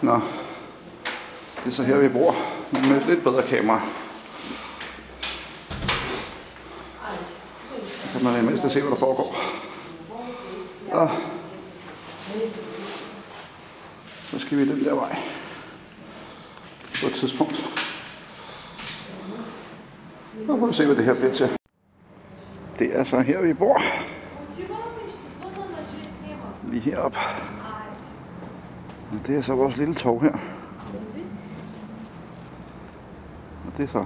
Nå, det er så her vi bor med et lidt bedre kamera. Så kan man i mindst se hvad der foregår. Og så skal vi den der vej på et tidspunkt. Og prøv at se hvad det her bliver til. Det er så her vi bor. Lige heroppe. Og det er så vores lille tog her. Og det er så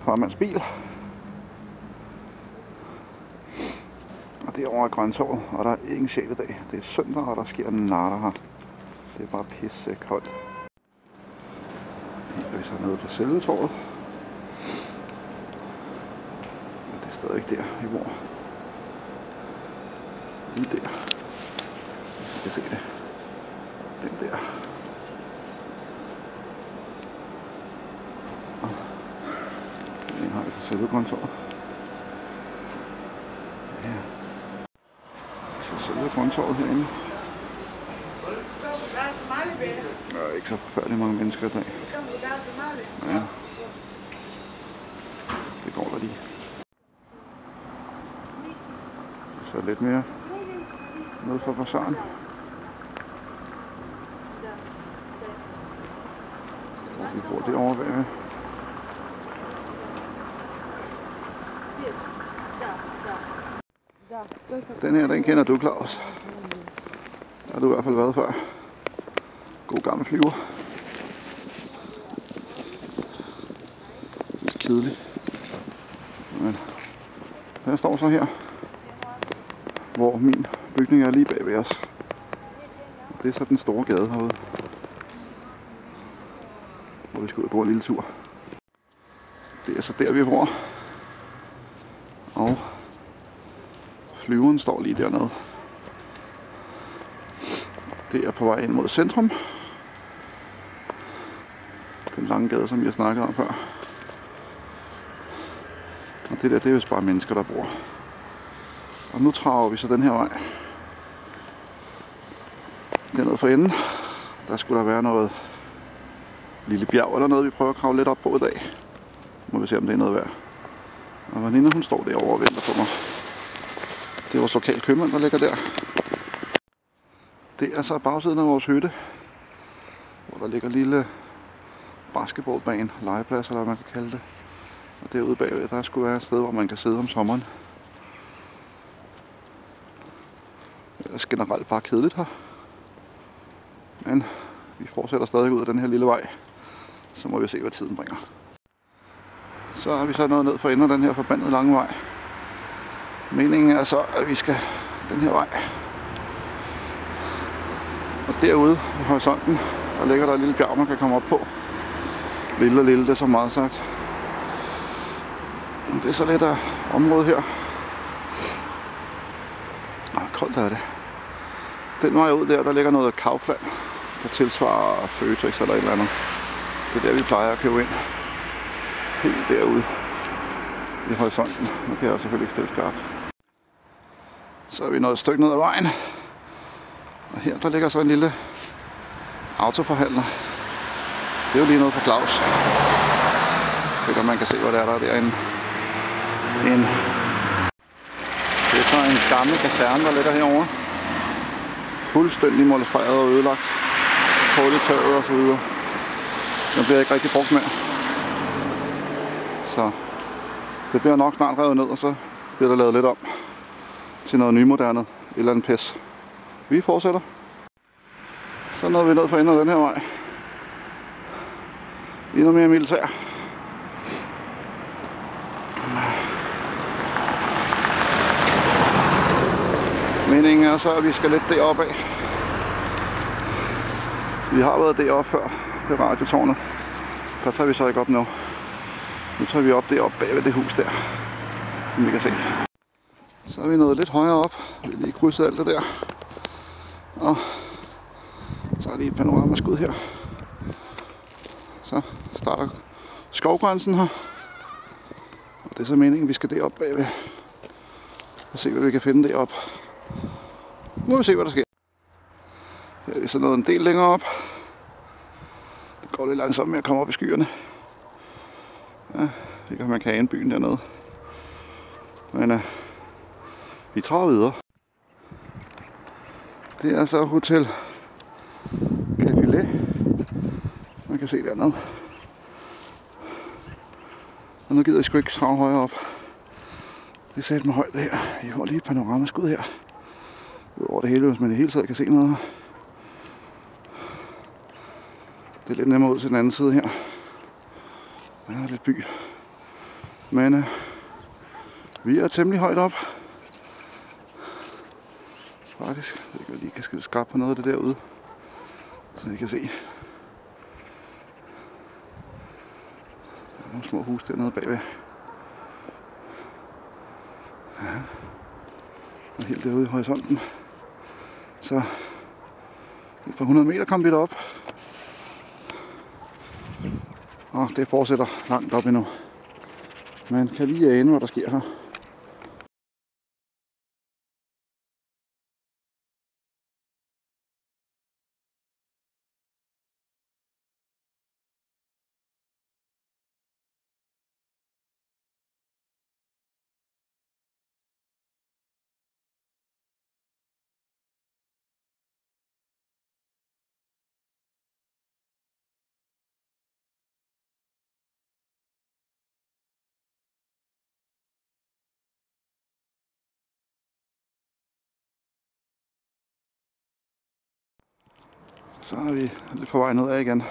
farmands bil. Og det er over i Grøntorvet, og der er ingen sjæl i dag. Det er søndag, og der sker natter her. Det er bare pisse koldt. Her er vi så nede på selve torvet. Men det er stadig ikke der, vi bor. Lige der. Jeg kan se det. Den der. Og den har vi så selve Grøntorvet. Ja. Så selve Grøntorvet herinde. Der er ikke så forfærdeligt mange mennesker i dag. Ja. Det går der lige. Så lidt mere ned fra bazaren. Og vi bor derovre bagved. Den her, den kender du, Claus. Der har du i hvert fald været før. God gammel flyver. Lidt kedeligt. Men jeg står så her, hvor min bygning er lige bag ved os. Det er så den store gade herude, hvor vi skal ud og gå en lille tur. Det er så der vi bor. Og flyveren står lige dernede. Det er på vej ind mod centrum. Den lange gade, som vi har snakket om før. Og det der, det er vist bare mennesker, der bor. Og nu traver vi så den her vej. Dernede for enden, der skulle der være noget lille bjerg eller noget, vi prøver at kravle lidt op på i dag. Må vi se, om det er noget værd. Og Vanina, hun står derovre og venter på mig. Det er vores lokale købmand, der ligger der. Det er så bagsiden af vores hytte, hvor der ligger en lille basketballbane, legeplads eller hvad man kan kalde det. Og derude bagved, der skulle være et sted, hvor man kan sidde om sommeren. Det er generelt bare kedeligt her. Men vi fortsætter stadig ud af den her lille vej. Så må vi se, hvad tiden bringer. Så er vi så nået ned for enden af den her forbandede lange vej. Meningen er så, at vi skal den her vej. Og derude i horisonten, der ligger der et lille bjerg, man kan komme op på. Lille og lille, det er så meget sagt. Det er så lidt af området her. Koldt er det. Den vej ud der ligger noget Kaufland, der tilsvarer Føtex eller et eller andet. Det er der, vi plejer at købe ind. Helt derude i horisonten. Nu kan jeg selvfølgelig ikke stille skarpt. Så er vi nået et stykke ned ad vejen. Og her der ligger så en lille autoforhandler. Det er jo lige noget for Claus. Det kan man kan se, hvad der er derinde. Det er så en gammel kaserne, der ligger herovre. Fuldstændig molestreret og ødelagt. Hul i taget og så videre. Den bliver ikke rigtig brugt mere. Så det bliver nok snart revet ned, og så bliver der lavet lidt om til noget nymoderne, et eller andet pis. Vi fortsætter. Så nåede vi ned for enden af den her vej. Endnu mere militær. Meningen er så, at vi skal lidt deroppe af. Vi har været deroppe før ved radiotårnet. Der tager vi så ikke op nu. Nu tager vi op deroppe bag ved det hus der, som vi kan se. Så er vi nået lidt højere op. Vi har lige krydset alt det der. Og så er lige et panoramaskud her. Så starter skovgrænsen her. Og det er så meningen, at vi skal deroppe bagved. Og se, hvad vi kan finde deroppe. Nu må vi se, hvad der sker. Her er vi så nået en del længere op. går lidt langsomt med at komme op i skyerne. Ja, det kan man kan ane byen dernede. Men vi traver videre. Det er så Hotel Capulet. Man kan se dernede. Og nu gider jeg sgu ikke trave højere op. Det er sat med højt her. Jeg får lige et panoramaskud her. Udover det hele, hvis man i hele taget kan se noget. Det er lidt nemmere ud til den anden side her. Der er lidt by. Men vi er temmelig højt op. Faktisk. Jeg lige kan skille skarpt på noget af det derude. Så I kan se. Der er nogle små hus dernede bagved. Ja. Og helt derude i horisonten. Så et par 100 meter kom vi derop. Og det fortsætter langt op endnu. Man kan lige ane, hvad der sker her. Så er vi lidt på vej nedad igen.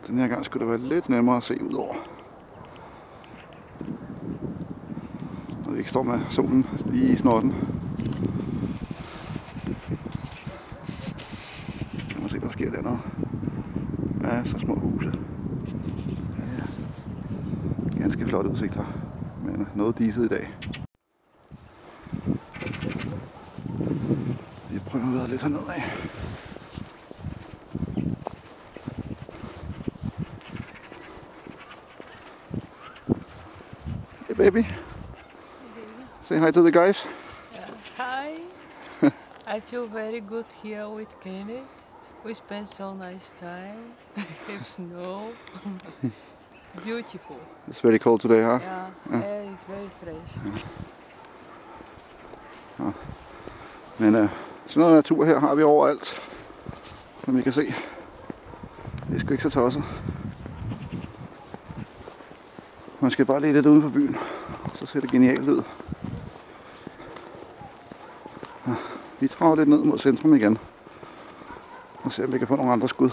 Den her gang skulle det være lidt nemmere at se ud over. Når vi ikke står med solen lige i snotten. Kan man se, hvad der sker dernede. Ja, så små huse. Ja. Ganske flot udsigt her. Men noget diset i dag. Vi prøver at være lidt hernede af. Hey baby. Say hi to the guys. Yeah. Hi. I feel very good here with Kenneth. We spent so nice time. Have snow. Beautiful. It's very cold today, huh? Yeah, air is very fresh. Ja. Men sådan noget natur her har vi overalt, som I kan se. Det er sgu ikke så tosset. Man skal bare lige lidt uden for byen, så ser det genialt ud. Ja, vi traver lidt ned mod centrum igen, og ser om vi kan få nogle andre skud.